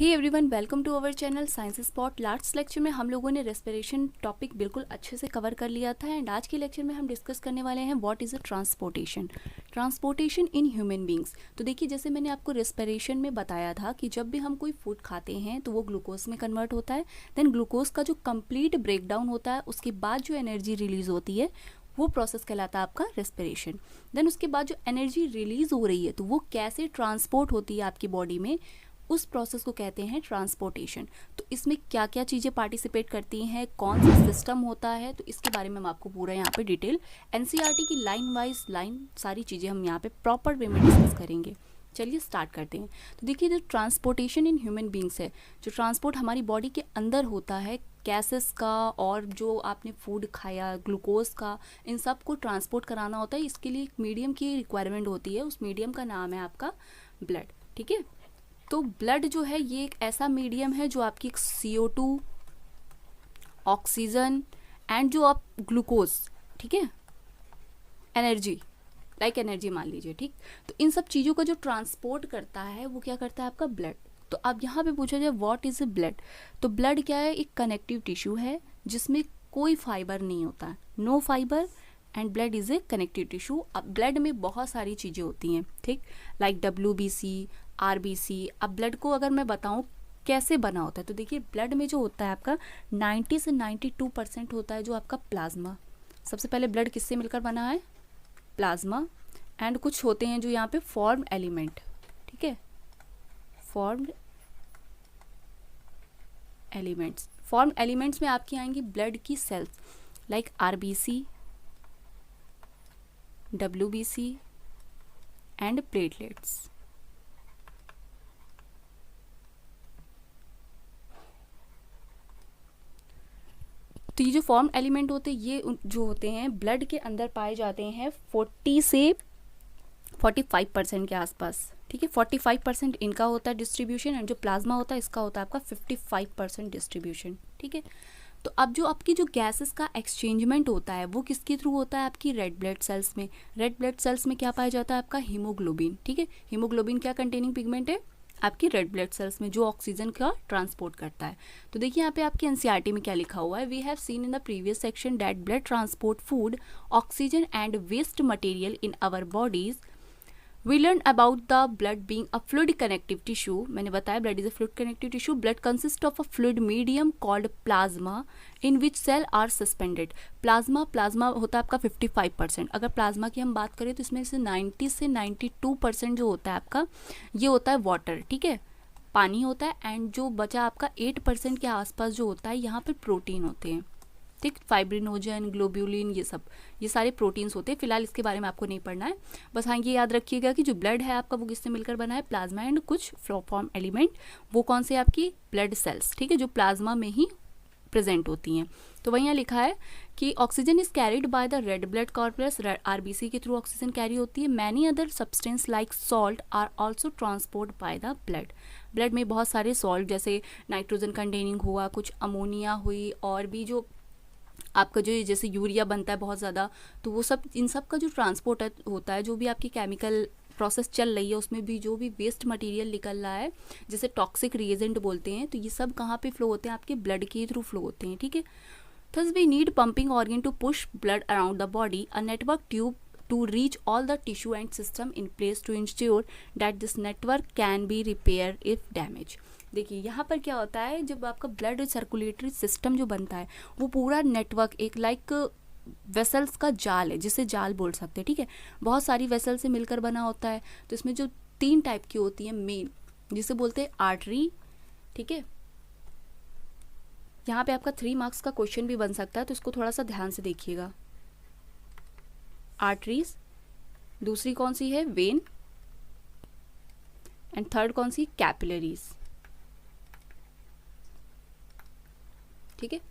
Hey everyone, welcome to our channel Science Spot. Last lecture में हम लोगों ने रेस्पिरेशन टॉपिक बिल्कुल अच्छे से कवर कर लिया था एंड आज के लेक्चर में हम डिस्कस करने वाले हैं what is a transportation in human beings. तो देखिए, जैसे मैंने आपको रेस्पिरेशन में बताया था कि जब भी हम कोई फूड खाते हैं तो वो ग्लूकोज में कन्वर्ट होता है। देन ग्लूकोज का जो कंप्लीट ब्रेकडाउन होता है, उसके बाद जो एनर्जी रिलीज होती है वो प्रोसेस कहलाता है आपका रेस्पिरेशन। देन उसके बाद जो एनर्जी रिलीज हो रही है तो वो कैसे ट्रांसपोर्ट होती है आपकी बॉडी में, उस प्रोसेस को कहते हैं ट्रांसपोर्टेशन। तो इसमें क्या क्या चीज़ें पार्टिसिपेट करती हैं, कौन सा सिस्टम होता है, तो इसके बारे में हम आपको पूरा यहाँ पे डिटेल एनसीईआरटी की लाइन वाइज लाइन सारी चीज़ें हम यहाँ पे प्रॉपर वे में डिस्कस करेंगे। चलिए स्टार्ट करते हैं। तो देखिए, जो ट्रांसपोर्टेशन इन ह्यूमन बींग्स है, जो ट्रांसपोर्ट हमारी बॉडी के अंदर होता है गैसेस का और जो आपने फूड खाया ग्लूकोज का, इन सब को ट्रांसपोर्ट कराना होता है। इसके लिए एक मीडियम की रिक्वायरमेंट होती है, उस मीडियम का नाम है आपका ब्लड। ठीक है, तो ब्लड जो है ये एक ऐसा मीडियम है जो आपकी CO2, ऑक्सीजन एंड जो आप ग्लूकोज, ठीक है, एनर्जी लाइक एनर्जी मान लीजिए, ठीक। तो इन सब चीज़ों का जो ट्रांसपोर्ट करता है वो क्या करता है आपका ब्लड। तो अब यहाँ पे पूछा जाए व्हाट इज़ अ ब्लड, तो ब्लड क्या है, एक कनेक्टिव टिश्यू है जिसमें कोई फाइबर नहीं होता है, no fibre, and blood is a connective tissue. अब ब्लड में बहुत सारी चीज़ें होती हैं, ठीक, लाइक WBC, RBC। अब ब्लड को अगर मैं बताऊं कैसे बना होता है, तो देखिए ब्लड में जो होता है आपका 90 से 92% होता है जो आपका प्लाज्मा। सबसे पहले ब्लड किससे मिलकर बना है, प्लाज्मा। एंड कुछ होते हैं जो यहाँ पे फॉर्म्ड एलिमेंट, ठीक है, फॉर्म्ड एलिमेंट्स में आपकी आएंगी ब्लड की cells like RBC, WBC and platelets. तो ये जो फॉर्म एलिमेंट होते हैं ये जो होते हैं ब्लड के अंदर पाए जाते हैं 40 से 45% के आसपास, ठीक है। 45% इनका होता है डिस्ट्रीब्यूशन एंड जो प्लाज्मा होता है इसका होता है आपका 55% डिस्ट्रीब्यूशन, ठीक है। तो अब जो आपकी जो गैसेस का एक्सचेंजमेंट होता है वो किसके थ्रू होता है, आपकी रेड ब्लड सेल्स में। रेड ब्लड सेल्स में क्या पाया जाता है आपका हीमोग्लोबिन, ठीक है। हीमोग्लोबिन क्या कंटेनिंग पिगमेंट है आपकी रेड ब्लड सेल्स में, जो ऑक्सीजन का ट्रांसपोर्ट करता है। तो देखिए यहाँ पे आपकी एनसीईआरटी में क्या लिखा हुआ है, we have seen in the previous section that blood transport food, oxygen and waste material in our bodies. We learned about the blood being a fluid connective tissue. मैंने बताया blood is a fluid connective tissue. Blood consists of a fluid medium called plasma in which cell are suspended. Plasma होता है आपका 55%। अगर plasma की हम बात करें तो इसमें से 90 से 92% जो होता है आपका ये होता है वाटर, ठीक है, पानी होता है। एंड जो बचा आपका 8% के आसपास जो होता है यहाँ पर प्रोटीन होते हैं, ठीक, फाइब्रिनोजन, ग्लोब्यूलिन, ये सारे प्रोटीन्स होते हैं। फिलहाल इसके बारे में आपको नहीं पढ़ना है, बस हाँ ये याद रखिएगा कि जो ब्लड है आपका वो किससे मिलकर बना है, प्लाज्मा एंड कुछ फॉर्म एलिमेंट। वो कौन से आपकी ब्लड सेल्स, ठीक है, जो प्लाज्मा में ही प्रेजेंट होती हैं। तो वहीं यहाँ लिखा है कि oxygen is carried by the red blood corpus, RBC के थ्रू ऑक्सीजन कैरी होती है। Many other substance like salt are also transport by the blood. Blood में बहुत सारे सॉल्ट जैसे नाइट्रोजन कंटेनिंग हुआ, कुछ अमोनिया हुई, और भी जो आपका जो जैसे यूरिया बनता है बहुत ज़्यादा, तो वो सब, इन सब का जो ट्रांसपोर्ट होता है, जो भी आपकी केमिकल प्रोसेस चल रही है उसमें भी जो भी वेस्ट मटेरियल निकल रहा है, जैसे टॉक्सिक रिएजेंट बोलते हैं, तो ये सब कहाँ पे फ्लो होते हैं, आपके ब्लड के थ्रू फ्लो होते हैं, ठीक है। Thus we need pumping organ to push blood around the body, a network tube to reach all the tissue and system in place to ensure that this network can be repaired if damaged. देखिए यहाँ पर क्या होता है, जब आपका blood circulatory system जो बनता है वो पूरा नेटवर्क एक लाइक वेसल्स का जाल है, जिसे जाल बोल सकते हैं, ठीक है। बहुत सारी वेसल से मिलकर बना होता है। तो इसमें जो 3 टाइप की होती है मेन, जिसे बोलते हैं आर्टरी, ठीक है। यहाँ पे आपका 3 मार्क्स का क्वेश्चन भी बन सकता है, तो इसको थोड़ा सा ध्यान से देखिएगा। आर्टरीज, दूसरी कौन सी है, वेन, एंड थर्ड कौन सी, कैपिलरीज, ठीक है।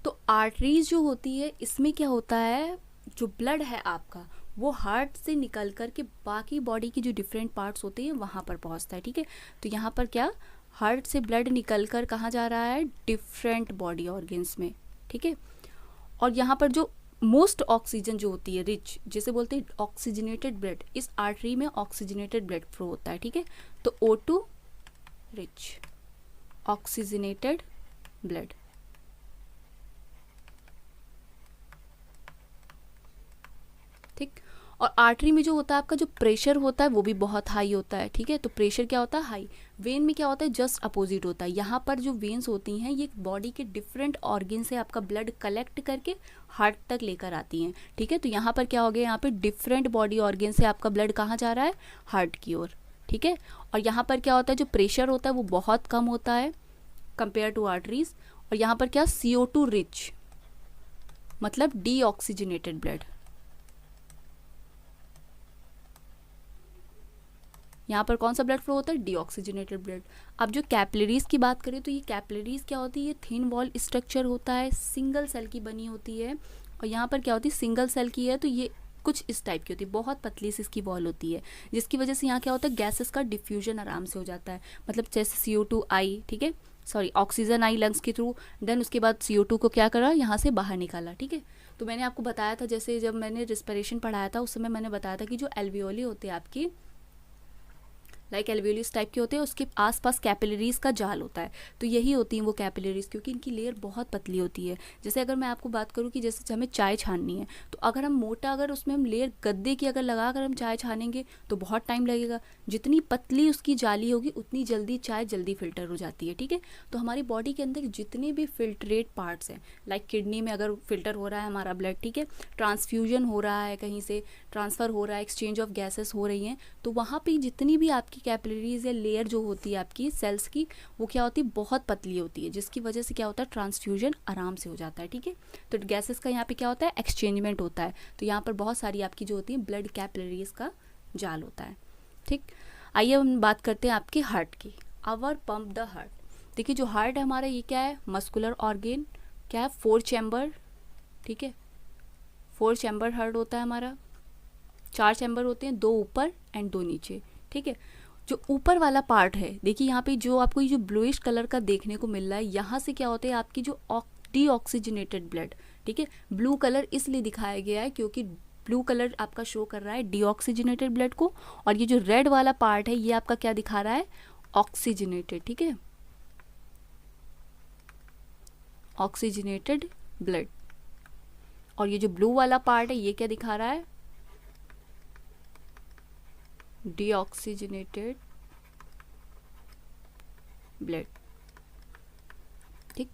तो आर्टरीज जो होती है इसमें क्या होता है, जो ब्लड है आपका वो हार्ट से निकल कर के बाकी बॉडी की जो डिफरेंट पार्ट्स होते हैं वहाँ पर पहुँचता है, ठीक है। तो यहाँ पर क्या, हार्ट से ब्लड निकल कर कहाँ जा रहा है, डिफरेंट बॉडी ऑर्गन्स में, ठीक है। और यहाँ पर जो मोस्ट ऑक्सीजन जो होती है, रिच, जिसे बोलते हैं ऑक्सीजनेटेड ब्लड, इस आर्टरी में ऑक्सीजनेटेड ब्लड फ्लो होता है, ठीक है। तो O2 रिच, ऑक्सीजनेटेड ब्लड। ठीक, और आर्टरी में जो होता है आपका जो प्रेशर होता है वो भी बहुत हाई होता है। ठीक है, तो प्रेशर क्या होता है, हाई। वेन में क्या होता है, जस्ट अपोजिट होता है। यहाँ पर जो वेन्स होती हैं ये बॉडी के डिफरेंट ऑर्गन से आपका ब्लड कलेक्ट करके हार्ट तक लेकर आती हैं। ठीक है, तो यहाँ पर क्या हो गया, यहाँ पे डिफरेंट बॉडी ऑर्गन से आपका ब्लड कहाँ जा रहा है, हार्ट की ओर। ठीक है, और यहाँ पर क्या होता है, जो प्रेशर होता है वो बहुत कम होता है कंपेयर टू आर्टरीज। और यहाँ पर क्या, CO2 रिच, मतलब डीऑक्सीजनेटेड ब्लड। यहाँ पर कौन सा ब्लड फ्लो होता है, डीऑक्सीजनेटेड ब्लड। अब जो कैपिलरीज की बात करें तो ये कैपिलरीज क्या होती है, ये थिन वॉल स्ट्रक्चर होता है, सिंगल सेल की बनी होती है। और यहाँ पर क्या होती है, सिंगल सेल की है तो ये कुछ इस टाइप की होती है, बहुत पतली सी इसकी वॉल होती है, जिसकी वजह से यहाँ क्या होता है, गैसेस का डिफ्यूजन आराम से हो जाता है। मतलब जैसे CO2 आई, ठीक है, सॉरी ऑक्सीजन आई लंग्स के थ्रू, देन उसके बाद CO2 को क्या करा, यहाँ से बाहर निकाला। ठीक है, तो मैंने आपको बताया था, जैसे जब मैंने रिस्पिरेशन पढ़ाया था उस समय मैंने बताया था कि जो एल्वियोली होते हैं आपकी, लाइक एल्वियोलिस टाइप के होते हैं, उसके आसपास कैपिलरीज का जाल होता है। तो यही होती हैं वो कैपिलरीज, क्योंकि इनकी लेयर बहुत पतली होती है। जैसे अगर मैं आपको बात करूँ कि जैसे हमें चाय छाननी है, तो अगर हम मोटा, अगर उसमें हम लेयर गद्दे की अगर लगा कर हम चाय छानेंगे तो बहुत टाइम लगेगा। जितनी पतली उसकी जाली होगी उतनी जल्दी चाय जल्दी फिल्टर हो जाती है। ठीक है, तो हमारी बॉडी के अंदर जितने भी फिल्ट्रेट पार्ट्स हैं, लाइक किडनी में अगर फिल्टर हो रहा है हमारा ब्लड, ठीक है, ट्रांसफ्यूजन हो रहा है, कहीं से ट्रांसफ़र हो रहा है, एक्सचेंज ऑफ गैसेस हो रही हैं, तो वहाँ पे जितनी भी आपकी कैपिलरीज या लेयर जो होती है आपकी सेल्स की, वो क्या होती है, बहुत पतली होती है, जिसकी वजह से क्या होता है, ट्रांसफ्यूजन आराम से हो जाता है। ठीक है, तो गैसेस का यहाँ पे क्या होता है, एक्सचेंजमेंट होता है। तो यहाँ पर बहुत सारी आपकी जो होती है ब्लड कैपिलरीज का जाल होता है। ठीक, आइए हम बात करते हैं आपके हार्ट की। Our pump the heart. देखिए जो हार्ट है हमारा, ये क्या है, मस्कुलर ऑर्गेन, क्या है, 4 चैम्बर। ठीक है, 4 चैम्बर हार्ट होता है हमारा, 4 चैम्बर होते हैं, 2 ऊपर एंड 2 नीचे। ठीक है, जो ऊपर वाला पार्ट है, देखिए यहाँ पे जो आपको ये जो ब्लूइश कलर का देखने को मिल रहा है, यहाँ से क्या होता है आपकी जो डीऑक्सीजनेटेड ब्लड। ठीक है, ब्लू कलर इसलिए दिखाया गया है क्योंकि ब्लू कलर आपका शो कर रहा है डीऑक्सीजनेटेड ब्लड को, और ये जो रेड वाला पार्ट है ये आपका क्या दिखा रहा है, ऑक्सीजनेटेड। ठीक है, ऑक्सीजनेटेड ब्लड। और ये जो ब्लू वाला पार्ट है ये क्या दिखा रहा है, डीऑक्सीजनेटेड ब्लड। ठीक,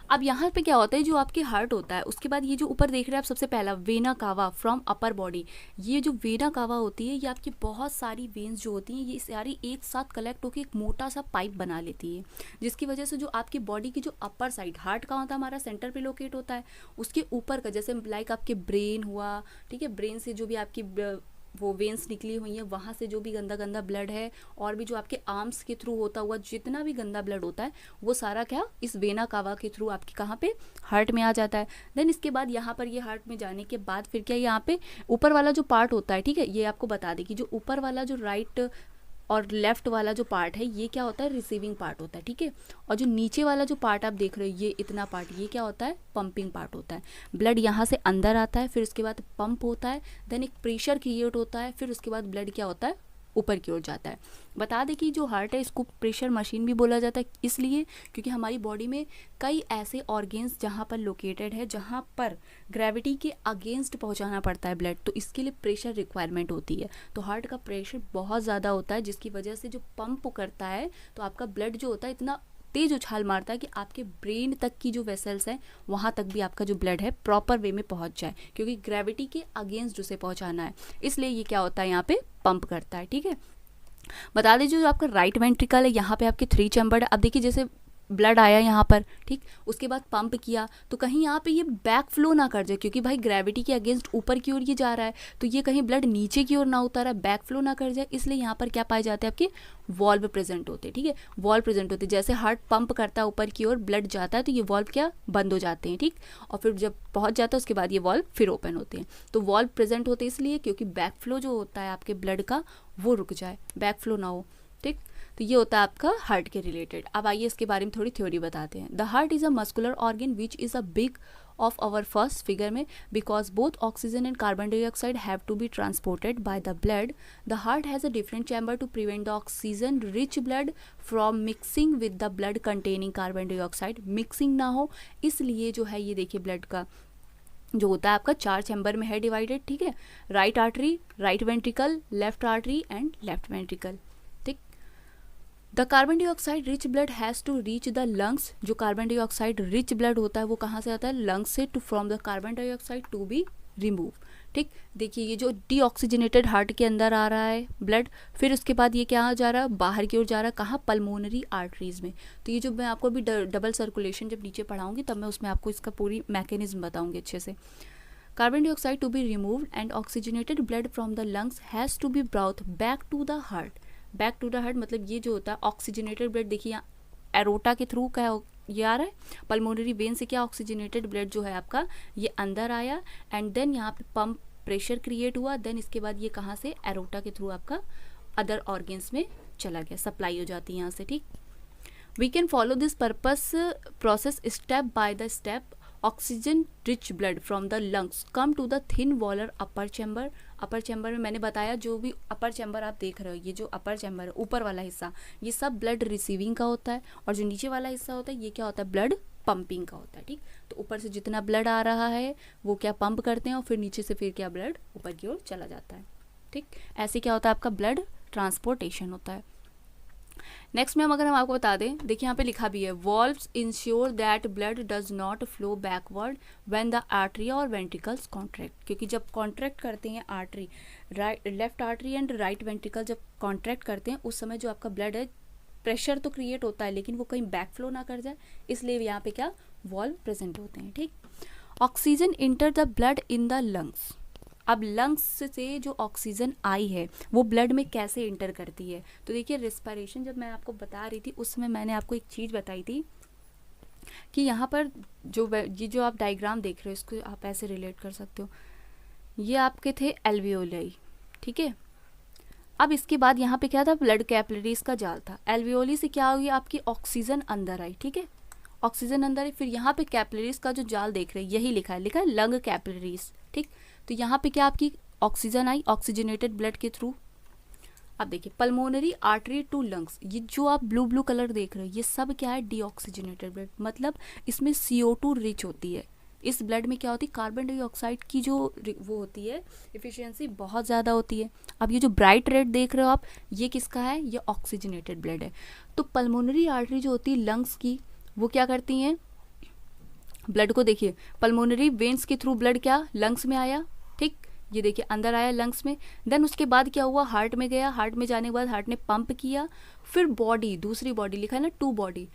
अब यहाँ पे क्या होता है, जो आपकी हार्ट होता है उसके बाद ये जो ऊपर देख रहे हैं आप, सबसे पहला vena cava from upper body. ये जो वेना कावा होती है ये आपकी बहुत सारी वेन्स जो होती हैं ये सारी एक साथ कलेक्ट होकर एक मोटा सा पाइप बना लेती है, जिसकी वजह से जो आपकी बॉडी की जो अपर साइड, हार्ट का होता है हमारा सेंटर पे लोकेट होता है, उसके ऊपर का, जैसे लाइक आपके ब्रेन हुआ, ठीक है, ब्रेन से जो भी आपकी वो वेन्स निकली हुई हैं, वहाँ से जो भी गंदा गंदा ब्लड है, और भी जो आपके आर्म्स के थ्रू होता हुआ जितना भी गंदा ब्लड होता है, वो सारा क्या इस वेना कावा के थ्रू आपके कहाँ पे, हार्ट में आ जाता है। देन इसके बाद यहाँ पर ये हार्ट में जाने के बाद फिर क्या, यहाँ पे ऊपर वाला जो पार्ट होता है, ठीक है, ये आपको बता दें कि जो ऊपर वाला जो राइट और लेफ्ट वाला जो पार्ट है ये क्या होता है, रिसीविंग पार्ट होता है। ठीक है, और जो नीचे वाला जो पार्ट आप देख रहे हो, ये इतना पार्ट, ये क्या होता है, पंपिंग पार्ट होता है। ब्लड यहाँ से अंदर आता है, फिर उसके बाद पंप होता है, देन एक प्रेशर क्रिएट होता है, फिर उसके बाद ब्लड क्या होता है, ऊपर की ओर जाता है। बता दें कि जो हार्ट है इसको प्रेशर मशीन भी बोला जाता है, इसलिए क्योंकि हमारी बॉडी में कई ऐसे ऑर्गेन्स जहाँ पर लोकेटेड है जहाँ पर ग्रेविटी के अगेंस्ट पहुँचाना पड़ता है ब्लड, तो इसके लिए प्रेशर रिक्वायरमेंट होती है। तो हार्ट का प्रेशर बहुत ज़्यादा होता है, जिसकी वजह से जो पंप करता है तो आपका ब्लड जो होता है इतना तेज उछाल मारता है कि आपके ब्रेन तक की जो वेसल्स हैं वहाँ तक भी आपका जो ब्लड है प्रॉपर वे में पहुँच जाए, क्योंकि ग्रेविटी के अगेंस्ट उसे पहुँचाना है, इसलिए ये क्या होता है, यहाँ पे पंप करता है। ठीक है, बता दीजिए जो आपका राइट वेंट्रिकल है यहाँ पे आपके 3 चैम्बर है। अब देखिए जैसे ब्लड आया यहाँ पर, ठीक, उसके बाद पंप किया तो कहीं यहाँ पे ये बैक फ्लो ना कर जाए, क्योंकि भाई ग्रेविटी के अगेंस्ट ऊपर की ओर ये जा रहा है, तो ये कहीं ब्लड नीचे की ओर ना उतारा, बैक फ्लो ना कर जाए, इसलिए यहाँ पर क्या पाए जाते हैं, आपके वॉल्व प्रेजेंट होते हैं। ठीक है, वॉल्व प्रेजेंट होते हैं, जैसे हार्ट पंप करता है ऊपर की ओर, ब्लड जाता है तो ये वॉल्व क्या बंद हो जाते हैं। ठीक, और फिर जब पहुँच जाता है उसके बाद ये वॉल्व फिर ओपन होते हैं। तो वॉल्व प्रेजेंट होते हैं इसलिए क्योंकि बैक फ्लो जो होता है आपके ब्लड का वो रुक जाए, बैक फ्लो ना हो। ठीक, तो ये होता है आपका हार्ट के रिलेटेड। अब आइए इसके बारे में थोड़ी थ्योरी बताते हैं। The heart is a muscular organ which is a big of our first figure में, because both oxygen and carbon dioxide have to be transported by the blood. The heart has a different chamber to prevent the oxygen rich blood from mixing with the blood containing carbon dioxide. Mixing ना हो इसलिए जो है ये देखिए blood का जो होता है आपका 4 चैम्बर में है डिवाइडेड, ठीक है, right artery, right ventricle, left artery and left ventricle, ठीक। The carbon dioxide rich blood has to reach the lungs, जो कार्बन डाइऑक्साइड रिच ब्लड होता है वो कहाँ से आता है, लंग्स से, to from the carbon dioxide to be remove, ठीक। देखिए ये जो डीऑक्सीजनेटेड हार्ट के अंदर आ रहा है ब्लड, फिर उसके बाद ये क्या जा रहा है, बाहर की ओर जा रहा है, कहाँ, पल्मोनरी आर्टरीज में। तो ये जो मैं आपको अभी डबल सर्कुलेशन जब नीचे पढ़ाऊंगी तब मैं उसमें आपको इसका पूरी मैकेनिज्म बताऊंगी अच्छे से। Carbon dioxide to be removed and oxygenated blood from the lungs has to be brought back to the heart. Back to the heart मतलब ये जो होता है ऑक्सीजनेटेड ब्लड, देखिए यहाँ एरोटा के थ्रू क्या ये आ रहा है, पल्मोनरी वेन से क्या ऑक्सीजनेटेड ब्लड जो है आपका ये अंदर आया एंड देन यहाँ पे पंप प्रेशर क्रिएट हुआ, देन इसके बाद ये कहाँ से, एरोटा के थ्रू आपका अदर ऑर्गन्स में चला गया, सप्लाई हो जाती है यहाँ से, ठीक। We can follow this purpose process step by the step. Oxygen rich blood from the lungs come to the thin walled upper chamber. Upper chamber में मैंने बताया जो भी अपर चैम्बर आप देख रहे हो, ये जो अपर चैम्बर है ऊपर वाला हिस्सा, ये सब ब्लड रिसीविंग का होता है, और जो नीचे वाला हिस्सा होता है ये क्या होता है, ब्लड पंपिंग का होता है, ठीक। तो ऊपर से जितना ब्लड आ रहा है वो क्या पंप करते हैं और फिर नीचे से फिर क्या ब्लड ऊपर की ओर चला जाता है, ठीक। ऐसे क्या होता है आपका ब्लड ट्रांसपोर्टेशन होता है। नेक्स्ट में अगर हम आपको बता दें, देखिए यहाँ पे लिखा भी है, valves ensure that blood does not flow backward when the artery और वेंट्रिकल्स कॉन्ट्रैक्ट। क्योंकि जब कॉन्ट्रैक्ट करते हैं artery, right left artery and right ventricle जब कॉन्ट्रैक्ट करते हैं उस समय जो आपका ब्लड है प्रेशर तो क्रिएट होता है लेकिन वो कहीं बैक फ्लो ना कर जाए, इसलिए यहाँ पे क्या वॉल्व प्रेजेंट होते हैं, ठीक। Oxygen enter the blood in the lungs. अब लंग्स से जो ऑक्सीजन आई है वो ब्लड में कैसे इंटर करती है, तो देखिए रिस्पिरेशन जब मैं आपको बता रही थी उसमें मैंने आपको एक चीज़ बताई थी कि यहाँ पर ये जो आप डायग्राम देख रहे हो इसको आप ऐसे रिलेट कर सकते हो, ये आपके थे एल्वियोलाई, ठीक है। अब इसके बाद यहाँ पे क्या था, ब्लड कैपिलरीज का जाल था, एल्वियोली से क्या हुई, आपकी ऑक्सीजन अंदर आई, ठीक है, ऑक्सीजन अंदर आई, फिर यहाँ पे कैपिलरीज का जो जाल देख रहे हैं यही लिखा है लंग कैपिलरीज, ठीक। तो यहाँ पे क्या आपकी ऑक्सीजन आई ऑक्सीजनेटेड ब्लड के थ्रू। अब देखिए पल्मोनरी आर्टरी टू लंग्स, ये जो आप ब्लू ब्लू कलर देख रहे हो ये सब क्या है, डीऑक्सीजनेटेड ब्लड, मतलब इसमें CO2 रिच होती है। इस ब्लड में क्या होती है, कार्बन डाइऑक्साइड की जो वो होती है एफिशिएंसी बहुत ज़्यादा होती है। अब ये जो ब्राइट रेड देख रहे हो आप ये किसका है, ये ऑक्सीजनेटेड ब्लड है। तो पल्मोनरी आर्टरी जो होती है लंग्स की वो क्या करती हैं, ब्लड को देखिए पल्मोनरी वेन्स के थ्रू ब्लड क्या लंग्स में आया, ठीक, ये देखिए अंदर आया लंग्स में, देन उसके बाद क्या हुआ, हार्ट में गया, हार्ट में जाने के बाद हार्ट ने पंप किया, फिर बॉडी, दूसरी बॉडी लिखा है ना, 2 बॉडी,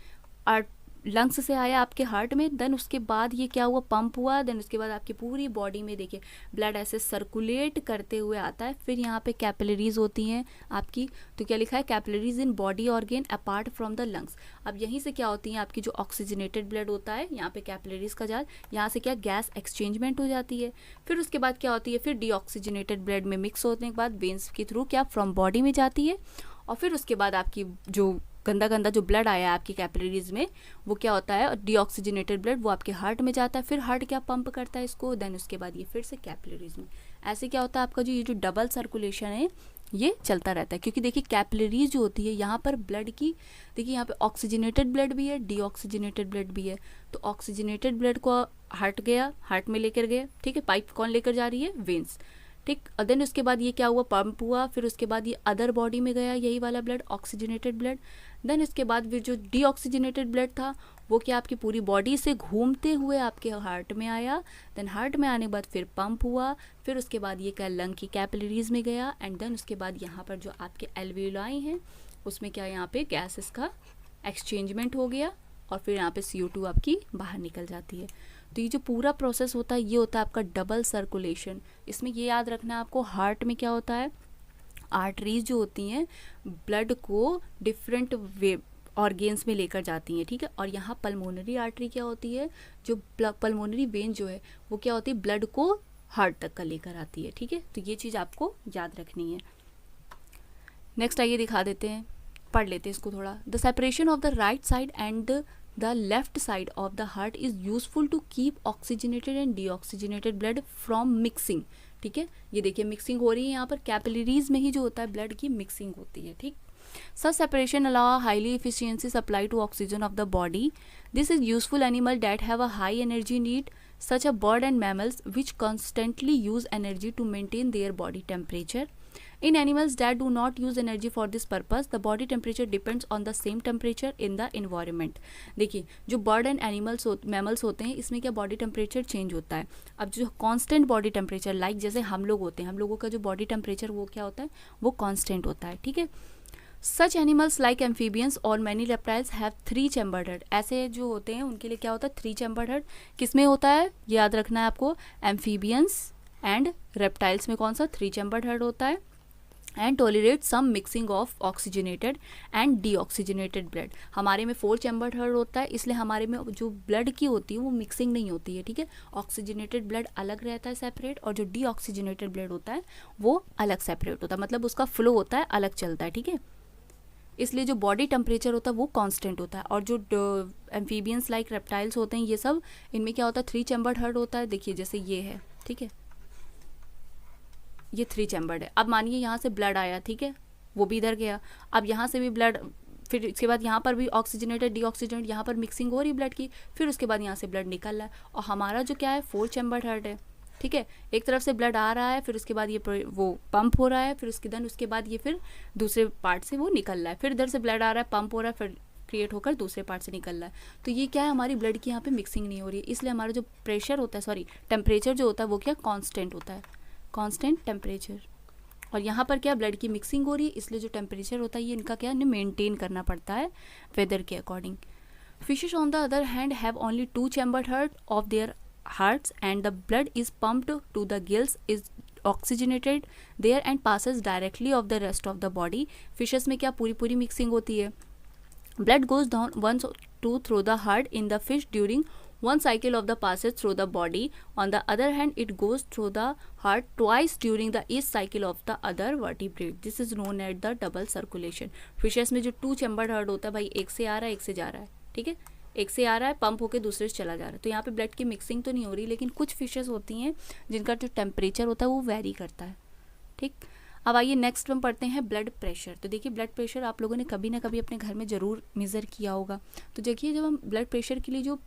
लंग्स से आया आपके हार्ट में, देन उसके बाद ये क्या हुआ, पंप हुआ, देन उसके बाद आपकी पूरी बॉडी में देखिए ब्लड ऐसे सर्कुलेट करते हुए आता है। फिर यहाँ पे कैपिलरीज होती हैं आपकी, तो क्या लिखा है, capillaries in body organ apart from the lungs. अब यहीं से क्या होती हैं आपकी जो ऑक्सीजनेटेड ब्लड होता है यहाँ पे कैपिलरीज का जाल, यहाँ से क्या गैस एक्सचेंजमेंट हो जाती है। फिर उसके बाद क्या होती है, फिर डीऑक्सीजनेटेड ब्लड में मिक्स होने के बाद वेन्स के थ्रू क्या फ्रॉम बॉडी में जाती है, और फिर उसके बाद आपकी जो गंदा जो ब्लड आया है आपकी कैपिलरीज में वो क्या होता है, डीऑक्सीजनेटेड ब्लड वो आपके हार्ट में जाता है, फिर हार्ट क्या पंप करता है इसको, देन उसके बाद ये फिर से कैपिलरीज में। ऐसे क्या होता है आपका जो ये जो डबल सर्कुलेशन है ये चलता रहता है, क्योंकि देखिए कैपिलरीज जो होती है यहाँ पर ब्लड की, देखिए यहाँ पे ऑक्सीजनेटेड ब्लड भी है डीऑक्सीजनेटेड ब्लड भी है। तो ऑक्सीजनेटेड ब्लड को हार्ट गया, हार्ट में लेकर गए, ठीक है, पाइप कौन लेकर जा रही है, वेन्स, ठीक। देन उसके बाद ये क्या हुआ, पंप हुआ, फिर उसके बाद ये अदर बॉडी में गया यही वाला ब्लड ऑक्सीजनेटेड ब्लड, देन इसके बाद फिर जो डीऑक्सीजनेटेड ब्लड था वो क्या आपकी पूरी बॉडी से घूमते हुए आपके हार्ट में आया, देन हार्ट में आने के बाद फिर पंप हुआ, फिर उसके बाद ये क्या लंग की कैपिलरीज में गया, एंड देन उसके बाद यहाँ पर जो आपके एल्वियोलाई हैं उसमें क्या यहाँ पे गैसेस का एक्सचेंजमेंट हो गया और फिर यहाँ पे CO2 आपकी बाहर निकल जाती है। तो ये जो पूरा प्रोसेस होता है ये होता है आपका डबल सर्कुलेशन। इसमें ये याद रखना है आपको, हार्ट में क्या होता है, आर्टरीज जो होती हैं ब्लड को डिफरेंट वे ऑर्गेन्स में लेकर जाती हैं, ठीक है। और यहाँ पल्मोनरी आर्टरी क्या होती है, जो पल्मोनरी वेन जो है वो क्या होती है, ब्लड को हार्ट तक का लेकर आती है, ठीक है। तो ये चीज़ आपको याद रखनी है। नेक्स्ट आइए दिखा देते हैं, पढ़ लेते हैं इसको थोड़ा। The separation of the right side and the the left side of the heart is useful to keep oxygenated and deoxygenated blood from mixing, ठीक है। ये देखिए मिक्सिंग हो रही है यहाँ पर, कैपिलरीज में ही जो होता है ब्लड की मिक्सिंग होती है, ठीक। Such separation allow highly efficiency supply to oxygen of the body. This is useful animal that have a high energy need, such as bird and mammals, which constantly use energy to maintain their body temperature. In animals that do not use energy for this purpose, the body temperature depends on the same temperature in the environment. देखिए जो bird and animals mammals होते हैं इसमें क्या body temperature change होता है। अब जो कांस्टेंट बॉडी टेम्परेचर लाइक जैसे हम लोग होते हैं, हम लोगों का जो बॉडी टेम्परेचर वो क्या होता है, वो कांस्टेंट होता है, ठीक है। सच एनिमल्स लाइक एम्फीबियंस और many reptiles have 3 chambered head. ऐसे जो होते हैं उनके लिए क्या होता है 3 चैम्बर्ड हेड। किस में होता है याद रखना है आपको, एम्फीबियंस एंड रेप्टाइल्स में कौन सा 3 चैम्बर्ड हेड होता है। And tolerate some mixing of oxygenated and deoxygenated blood. हमारे में 4 चैम्बर्ड हेड होता है, इसलिए हमारे में जो ब्लड की होती है वो मिक्सिंग नहीं होती है, ठीक है। ऑक्सीजनेटेड ब्लड अलग रहता है सेपरेट, और जो डीऑक्सीजनेटेड ब्लड होता है वो अलग सेपरेट होता है, मतलब उसका फ्लो होता है अलग चलता है, ठीक है। इसलिए जो बॉडी टेम्परेचर होता है वो कांस्टेंट होता है। और जो एम्फीबियंस लाइक रेप्टाइल्स होते हैं ये सब, इनमें क्या होता है 3 चैम्बर्ड हेड होता है। देखिए जैसे ये है, ठीक है, ये 3 चैम्बर्ड है। अब मानिए यहाँ से ब्लड आया, ठीक है, वो भी इधर गया। अब यहाँ से भी ब्लड, फिर इसके बाद यहाँ पर भी ऑक्सीजनेटेड डीऑक्सीजनेटेड, यहाँ पर मिक्सिंग हो रही ब्लड की, फिर उसके बाद यहाँ से ब्लड निकल रहा है। और हमारा जो क्या है 4 चैम्बर्ड हेड है, ठीक है। एक तरफ से ब्लड आ रहा है, फिर उसके बाद ये वो पंप हो रहा है, फिर उसके बाद ये फिर दूसरे पार्ट से वो निकल रहा है, फिर इधर से ब्लड आ रहा है, पंप हो रहा है, फिर क्रिएट होकर दूसरे पार्ट से निकल रहा है। तो ये क्या है, हमारी ब्लड की यहाँ पे मिक्सिंग नहीं हो रही है, इसलिए हमारा जो प्रेशर होता है, सॉरी टेम्परेचर जो होता है वो क्या कांस्टेंट होता है, कांस्टेंट टेम्परेचर। और यहाँ पर क्या ब्लड की मिक्सिंग हो रही है, इसलिए जो टेम्परेचर होता है ये इनका क्या मेंटेन करना पड़ता है वेदर के according. Fishes on the other hand have only 2 chambered head of their hearts and the blood is pumped to the gills, is oxygenated there and passes directly of the rest of the body. Fishes में क्या पूरी mixing होती है। Blood goes down once to through the heart in the fish during one cycle of the passage through the body. On the other hand, it goes through the heart twice during the each cycle of the other vertebrate. This is known as the double circulation. Fishes में जो 2 chambered heart होता है भाई, एक से आ रहा है एक से जा रहा है, ठीक है, एक से आ रहा है पंप होकर दूसरे से चला जा रहा है। तो यहाँ पे ब्लड की मिक्सिंग तो नहीं हो रही, लेकिन कुछ फिशेस होती हैं जिनका जो टेम्परेचर होता है वो वेरी करता है, ठीक। अब आइए नेक्स्ट हम पढ़ते हैं ब्लड प्रेशर। तो देखिए ब्लड प्रेशर आप लोगों ने कभी ना कभी अपने घर में ज़रूर मेज़र किया होगा। तो देखिए जब हम ब्लड प्रेशर के लिए जो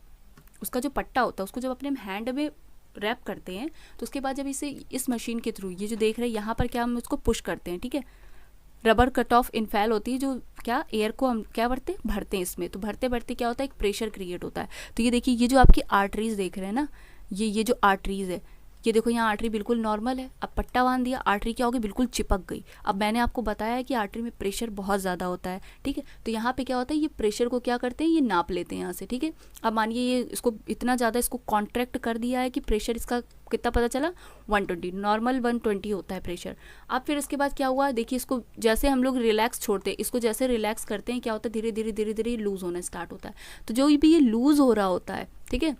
उसका जो पट्टा होता है उसको जब अपने हैंड में रैप करते हैं, तो उसके बाद जब इसे इस मशीन के थ्रू, ये जो देख रहे हैं यहाँ पर क्या हम उसको पुश करते हैं, ठीक है, रबर कट ऑफ इनफैल होती है जो क्या एयर को हम क्या भरते हैं इसमें। तो भरते भरते क्या होता है एक प्रेशर क्रिएट होता है। तो ये देखिए ये जो आपकी आर्टरीज देख रहे हैं ना, ये जो आर्टरीज है, ये देखो यहाँ आर्टरी बिल्कुल नॉर्मल है। अब पट्टा बांध दिया, आर्टरी क्या होगी बिल्कुल चिपक गई। अब मैंने आपको बताया है कि आर्टरी में प्रेशर बहुत ज़्यादा होता है, ठीक है। तो यहाँ पे क्या होता है ये प्रेशर को क्या करते हैं ये नाप लेते हैं यहाँ से, ठीक है। अब मानिए ये इसको इतना ज़्यादा इसको कॉन्ट्रैक्ट कर दिया है कि प्रेशर इसका कितना पता चला 120, नॉर्मल 120 होता है प्रेशर। अब फिर इसके बाद क्या हुआ, देखिए इसको जैसे हम लोग रिलैक्स छोड़ते हैं, इसको जैसे रिलैक्स करते हैं क्या होता है धीरे धीरे लूज़ होना स्टार्ट होता है। तो जो भी ये लूज़ हो रहा होता है, ठीक है,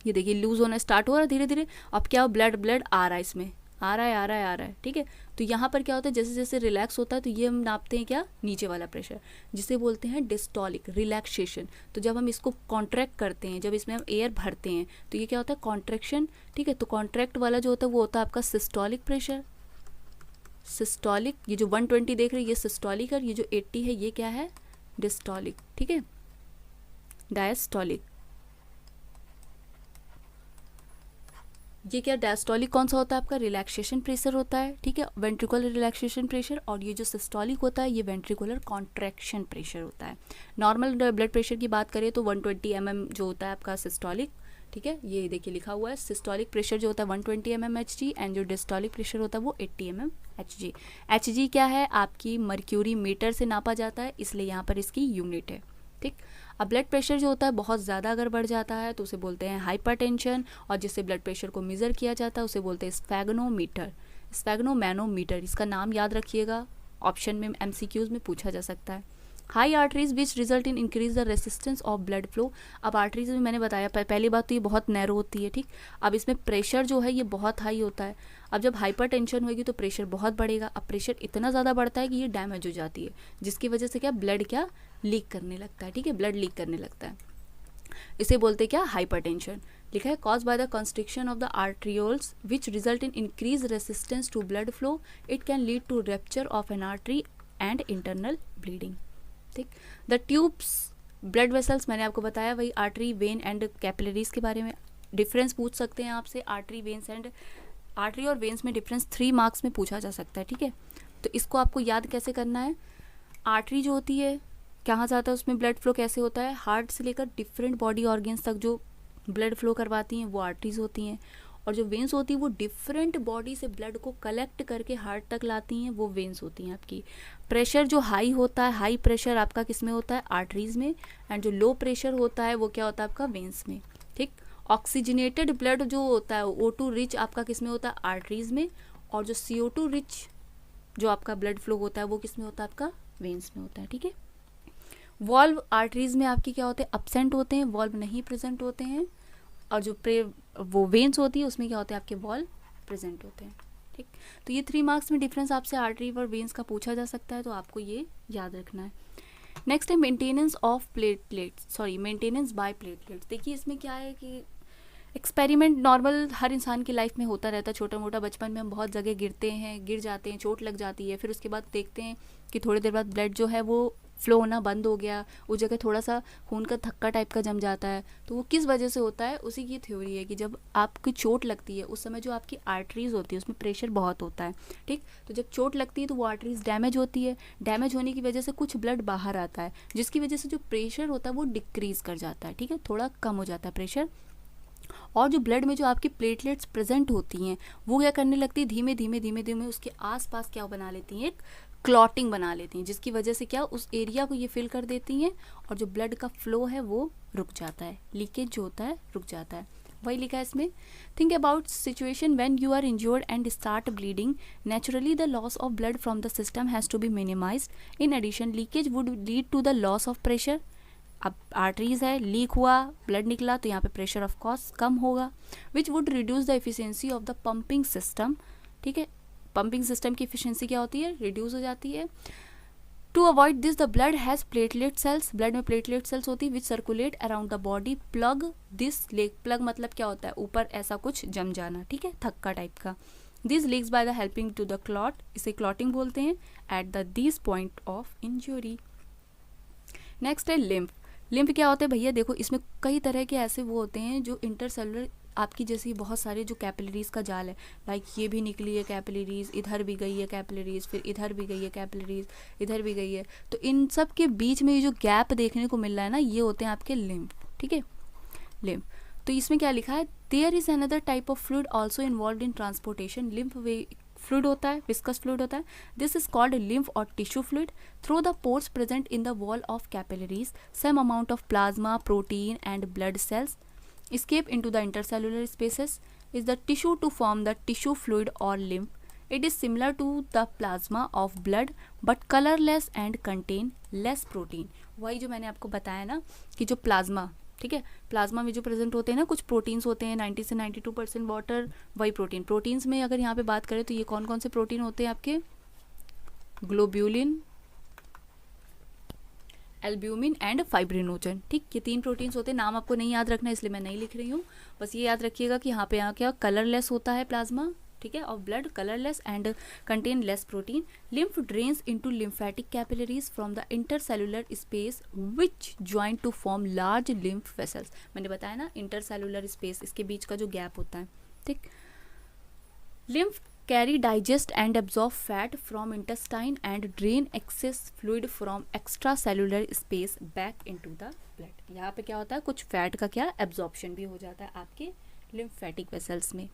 ये देखिए लूज होना स्टार्ट हो रहा है धीरे धीरे। अब क्या हो ब्लड आ रहा है, इसमें आ रहा है, ठीक है। तो यहाँ पर क्या होता है जैसे जैसे रिलैक्स होता है तो ये हम नापते हैं क्या नीचे वाला प्रेशर, जिसे बोलते हैं डिस्टॉलिक रिलैक्सेशन। तो जब हम इसको कॉन्ट्रैक्ट करते हैं, जब इसमें हम एयर भरते हैं तो ये क्या होता है कॉन्ट्रैक्शन, ठीक है। तो कॉन्ट्रैक्ट वाला जो होता है वो होता है आपका सिस्टोलिक प्रेशर, सिस्टोलिक। ये जो 120 देख रहे हैं ये सिस्टोलिक और ये जो 80 है ये क्या है डिस्टॉलिक, ठीक है, डायस्टॉलिक। ये क्या डायस्टोलिक कौन सा होता है आपका रिलैक्सेशन प्रेशर होता है, ठीक है, वेंट्रिकुलर रिलैक्सेशन प्रेशर। और ये जो सिस्टोलिक होता है ये वेंट्रिकुलर कॉन्ट्रैक्शन प्रेशर होता है। नॉर्मल ब्लड प्रेशर की बात करें तो 120 mm जो होता है आपका सिस्टोलिक, ठीक है, ये देखिए लिखा हुआ है सिस्टोलिक प्रेशर जो होता है 120 mm Hg एंड जो डिस्टोलिक प्रेशर होता है वो 80 mm Hg। Hg क्या है आपकी मर्क्यूरी मीटर से नापा जाता है, इसलिए यहाँ पर इसकी यूनिट है, ठीक। अब ब्लड प्रेशर जो होता है बहुत ज़्यादा अगर बढ़ जाता है तो उसे बोलते हैं हाइपरटेंशन, और जिससे ब्लड प्रेशर को मेज़र किया जाता है उसे बोलते हैं स्फैग्नोमीटर, स्फैग्नोमैनोमीटर। इसका नाम याद रखिएगा, ऑप्शन में MCQs में पूछा जा सकता है। High arteries which result in increase the resistance of blood flow. अब आर्टरीज में मैंने बताया पहली बात तो ये बहुत नैरो होती है, ठीक। अब इसमें प्रेशर जो है ये बहुत हाई होता है। अब जब हाइपर टेंशन होगी तो प्रेशर बहुत बढ़ेगा। अब प्रेशर इतना ज़्यादा बढ़ता है कि ये डैमेज हो जाती है, जिसकी वजह से क्या ब्लड क्या लीक करने लगता है, ठीक है, ब्लड लीक करने लगता है। इसे बोलते क्या, हाइपरटेंशन। लिखा है caused by the constriction of the arterioles which result in increase resistance to blood flow, it can lead to rupture of an artery and internal bleeding. ठीक, द ट्यूब्स ब्लड वेसल्स मैंने आपको बताया, वही artery, when and capillaries के बारे में difference पूछ सकते हैं आपसे। आर्टरी, वेन्स एंड आर्टरी और वेन्स में डिफरेंस 3 मार्क्स में पूछा जा सकता है। ठीक है, तो इसको आपको याद कैसे करना है। आर्टरी जो होती है कहाँ जाता है, उसमें ब्लड फ्लो कैसे होता है, हार्ट से लेकर डिफरेंट बॉडी ऑर्गन्स तक जो ब्लड फ्लो करवाती हैं वो आर्टरीज होती हैं। और जो वेन्स होती है वो डिफरेंट बॉडी से ब्लड को कलेक्ट करके हार्ट तक लाती हैं, वो वेन्स होती हैं आपकी। प्रेशर जो हाई होता है, हाई प्रेशर आपका किस में होता है, आर्टरीज में, एंड जो लो प्रेशर होता है वो क्या होता है आपका, वेन्स में। ठीक, ऑक्सीजनेटेड ब्लड जो होता है O2 रिच आपका किस में होता है, आर्टरीज में, और जो CO2 रिच जो आपका ब्लड फ्लो होता है वो किस में होता है आपका, वेन्स में होता है। ठीक है, वॉल्व आर्टरीज में आपकी क्या होते हैं, अपसेंट होते हैं, वॉल्व नहीं प्रेजेंट होते हैं, और जो वो वेन्स होती है उसमें क्या होते हैं आपके, वॉल्व प्रेजेंट होते हैं। ठीक, तो ये 3 मार्क्स में डिफरेंस आपसे आर्टरी और वेन्स का पूछा जा सकता है, तो आपको ये याद रखना है। नेक्स्ट है maintenance of maintenance by platelets. देखिए इसमें क्या है कि एक्सपेरिमेंट नॉर्मल हर इंसान की लाइफ में होता रहता है, छोटा मोटा। बचपन में हम बहुत जगह गिर जाते हैं, चोट लग जाती है, फिर उसके बाद देखते हैं कि थोड़ी देर बाद ब्लड जो है वो फ्लो होना बंद हो गया, उस जगह थोड़ा सा खून का थक्का टाइप का जम जाता है। तो वो किस वजह से होता है, उसी की थ्योरी है कि जब आपकी चोट लगती है उस समय जो आपकी आर्टरीज होती है उसमें प्रेशर बहुत होता है। ठीक, तो जब चोट लगती है तो वो आर्टरीज डैमेज होती है, डैमेज होने की वजह से कुछ ब्लड बाहर आता है, जिसकी वजह से जो प्रेशर होता है वो डिक्रीज कर जाता है। ठीक है, थोड़ा कम हो जाता है प्रेशर। और जो ब्लड में जो आपकी प्लेटलेट्स प्रेजेंट होती हैं वो क्या करने लगती है, धीमे धीमे उसके आसपास क्या बना लेती हैं, एक क्लॉटिंग बना लेती हैं, जिसकी वजह से क्या उस एरिया को ये फिल कर देती हैं और जो ब्लड का फ्लो है वो रुक जाता है, लीकेज जो होता है रुक जाता है। वही लिखा है इसमें, think about situation when you are injured and start bleeding, naturally the loss of blood from the system has to be minimised. In addition leakage would lead to the loss of pressure. अब arteries है, leak हुआ, blood निकला, तो यहाँ पे pressure of course कम होगा, which would reduce the efficiency of the pumping system. ठीक है, पंपिंग सिस्टम की एफिशिएंसी क्या होती है, रिड्यूस हो जाती है। To avoid this the blood has platelet cells, blood में प्लेटलेट सेल्स होती है which circulate around the body. Plug this leg, plug मतलब क्या होता है, ऊपर ऐसा कुछ जम जाना, ठीक है, थक्का टाइप का। This leaks by the helping to the clot, इसे क्लॉटिंग बोलते हैं, at the this point of injury. Next है लिम्फ। लिम्फ क्या होते हैं भैया, देखो इसमें कई तरह के ऐसे वो होते हैं जो इंटरसेलुलर आपकी जैसी बहुत सारे जो कैपिलरीज का जाल है, लाइक ये भी निकली है कैपिलरीज, इधर भी गई है कैपिलरीज, फिर इधर भी गई है कैपिलरीज, इधर भी गई है, तो इन सब के बीच में ये जो गैप देखने को मिल रहा है ना, ये होते हैं आपके लिम्फ। ठीक है, लिम्फ। तो इसमें क्या लिखा है, there is another type of fluid also involve in transportation. Lymph वे फ्लूइड होता है, विस्कस फ्लूइड होता है। This is called lymph or tissue fluid. Through the pores present in the wall of capillaries, some amount of plasma, protein and blood cells escape into the intercellular spaces is the tissue to form the tissue fluid or lymph. It is similar to the plasma of blood but colorless and contain less protein. वही जो मैंने आपको बताया ना कि जो plasma, ठीक है, प्लाज्मा में जो प्रेजेंट होते हैं ना कुछ प्रोटीन्स होते हैं, 90 से 92% वाटर, वही प्रोटीन। प्रोटीन्स में अगर यहाँ पे बात करें तो ये कौन कौन से प्रोटीन होते हैं आपके, ग्लोब्यूलिन, एल्ब्यूमिन एंड फाइब्रिनोजन। ठीक, ये 3 प्रोटीन्स होते हैं, नाम आपको नहीं याद रखना इसलिए मैं नहीं लिख रही हूँ, बस ये याद रखिएगा कि यहाँ पे यहाँ क्या कलरलेस होता है प्लाज्मा, ठीक है, और blood colourless and contain less protein. Lymph drains into lymphatic capillaries from the intercellular space which join to form large lymph vessels. मैंने बताया ना इंटरसेलुलर स्पेस, इसके बीच का जो गैप होता है। ठीक, lymph carry, digest and absorb fat from intestine and drain excess fluid from extracellular space back into the blood. यहाँ पे क्या होता है, कुछ फैट का क्या एब्जॉर्प्शन भी हो जाता है आपके लिम्फेटिक वेसल्स में।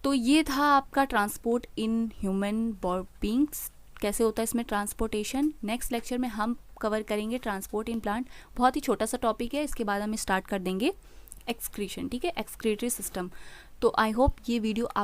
तो ये था आपका ट्रांसपोर्ट इन ह्यूमन बींग्स, कैसे होता है इसमें ट्रांसपोर्टेशन। नेक्स्ट लेक्चर में हम कवर करेंगे ट्रांसपोर्ट इन प्लांट, बहुत ही छोटा सा टॉपिक है, इसके बाद हम स्टार्ट कर देंगे एक्सक्रीशन, ठीक है, एक्सक्रीटरी सिस्टम। तो आई होप ये वीडियो आप